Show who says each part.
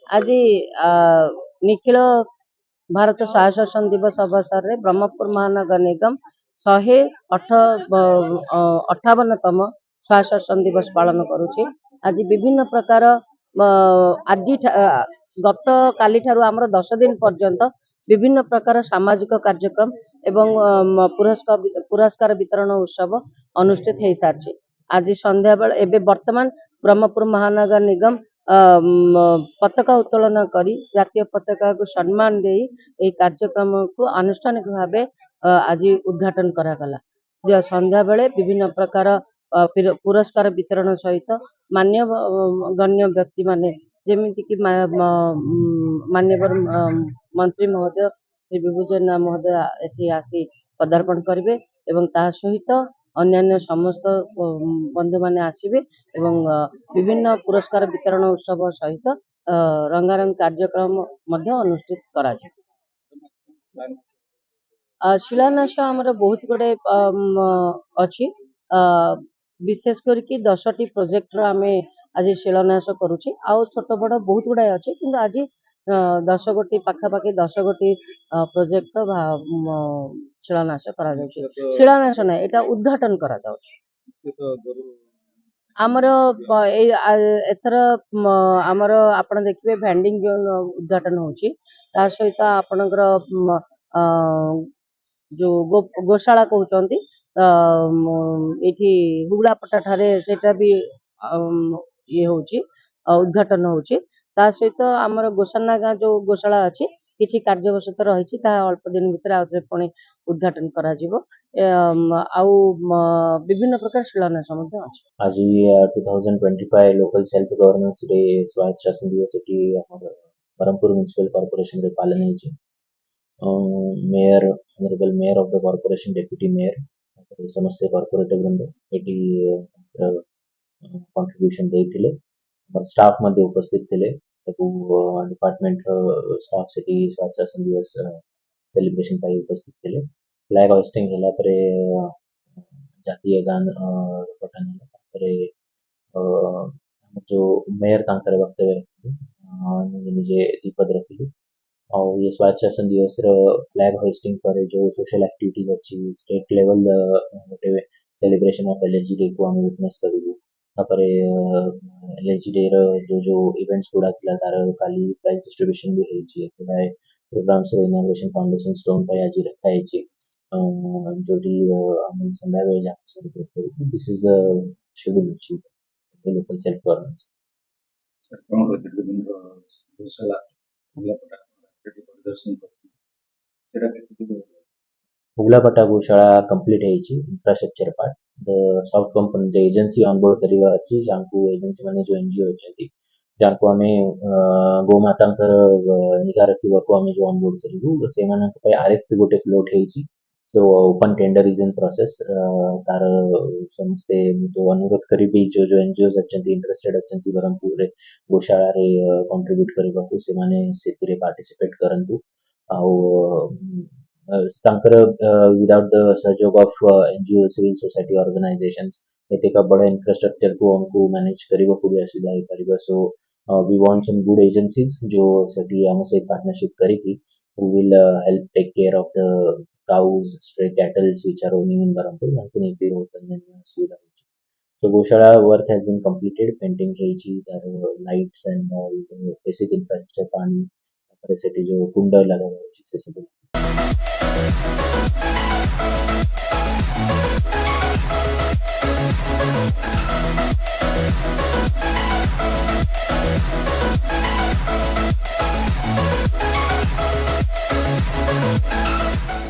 Speaker 1: आज निखिल भारत स्वायत्त दिवस अवसर में ब्रह्मपुर महानगर निगम 158तम स्वायत्त दिवस पालन करुचे। आज विभिन्न प्रकार आज गत काली ठारू आमर 10 दिन पर्यंत विभिन्न प्रकार सामाजिक कार्यक्रम एवं पुरस्कार वितरण उत्सव अनुष्ठित हो सारी। आज संध्या बेले एवं वर्तमान ब्रह्मपुर महानगर निगम पताका उत्तोलन करी जातीय पताका को सम्मान दे कार्यक्रम को आनुष्ठानिक भाव आज उद्घाटन करागला। संध्या बेले विभिन्न प्रकार पुरस्कार वितरण सहित मान्य गण्य व्यक्ति माने जेमिति कि मान्यवर मंत्री महोदय श्री विभूषण महोदय एठी आसी पदार्पण करेंगे एवं ता सहित अन्य समस्त बंधु माने आसीबे एवं विभिन्न पुरस्कार वितरण उत्सव सहित रंगारंग कार्यक्रम मध्य अनुष्ठित करा जाय। शिलान्यास आमर बहुत गुड़े अच्छी विशेष करके 10टी प्रोजेक्ट आमे आज शिलान्यास करुचे। आउ छोट बड़ बहुत गुड़ाए अच्छे कि आज 10 गोटी पाखापाखि 10 गोटी प्रोजेक्ट शिलान्यास करा जाउछि। शिलान्यास ना एटा उद्घाटन करा जाउछि। आमर एथर आमर आपण देखिबे भेंडिंग जोन उद्घाटन होछि। ता सहित आपणकर जो गोशाला कहउचंती एठी हुगलापटा ठारे सेटा भी ये होछि उद्घाटन होछि। ता सहित आमर गोसाना गाँ जो गोशाला अछि किछि कार्यवशत रहिछि ता अल्प दिन भितर आउथरे पुणी उद्घाटन करा जिवो। आउ विभिन्न प्रकार शिलान्यास मध्ये अछि।
Speaker 2: आज 2025 लोकल सेल्फ गवर्नेंस डे स्वायत्त शासन दिवस एटी ब्रह्मपुर म्युनिसिपल कॉर्पोरेशन रे पालन होछि। Mayor honourable mayor of the corporation deputy mayor समस्त कॉर्पोरेट वृंद एटी कंट्रीब्यूशन देथिले और स्टाफ मध्ये उपस्थित थिले। डिपार्टमेंट स्टाफ सेटी स्वायत्त शासन दिवस सेलिब्रेशन पाई उपस्थित थिले। फ्लैग होस्टिंग होला परे जातीय गान पठन परे जो मेयर तांकर वक्तव्य रखिले निजे दीपद रखिले। और ये स्वायत्त शासन दिवस फ्लैग होस्टिंग पर जो सोशल एक्टिविटीज अच्छी state level celebration of LAG day को हम विटनेस करू। तापर एलएजी डे जो इवेंट्स गुड़ा थिला तार काली प्राइज डिस्ट्रीब्यूशन भी होइछि। प्रोग्राम्स इनोवेशन फाउंडेशन स्टोन पे आज रखा है जोटी हम संध्या बेले जाके सेलिब्रेट करू। This is the schedule achieve the local self governance. Hugulapata गोशाला कंप्लीट होइछि infrastructure part the soft component the agency onboard करिवा अछि जानकु एजेंसी माने जो एनजीओ अछंती जानकु हमें गोमाता निगा रखिबा को हमें जो ऑनबोर्ड करिवु से माने पे आरएफपी गोटे फ्लोट होइछि। So open tender is in process. तार समस्ते तो अनुरोध करिबी जो एनजीओ अछंती इंटरेस्टेड अछंती ब्रह्मपुर रे गोशाला रे कंट्रीब्यूट करिबा को से माने सेतिरे पार्टिसिपेट करंतु। आउ विदाउट द सहयोग of NGO civil society organisations एते का बड़ा इंफ्रास्ट्रक्चर को हमको मैनेज करिबा को भी असुविधा हो परिबा। So we want some good agencies जो सेटी हम से पार्टनरशिप करेगी who will help take care of the cows stray cattle which are roaming in Berhampur and need the road and asुविधा होछि। So Goshala work has been completed, painting होइछि तार lights and basic infrastructure पानी सेटी जो कुंड लगा होछि से सब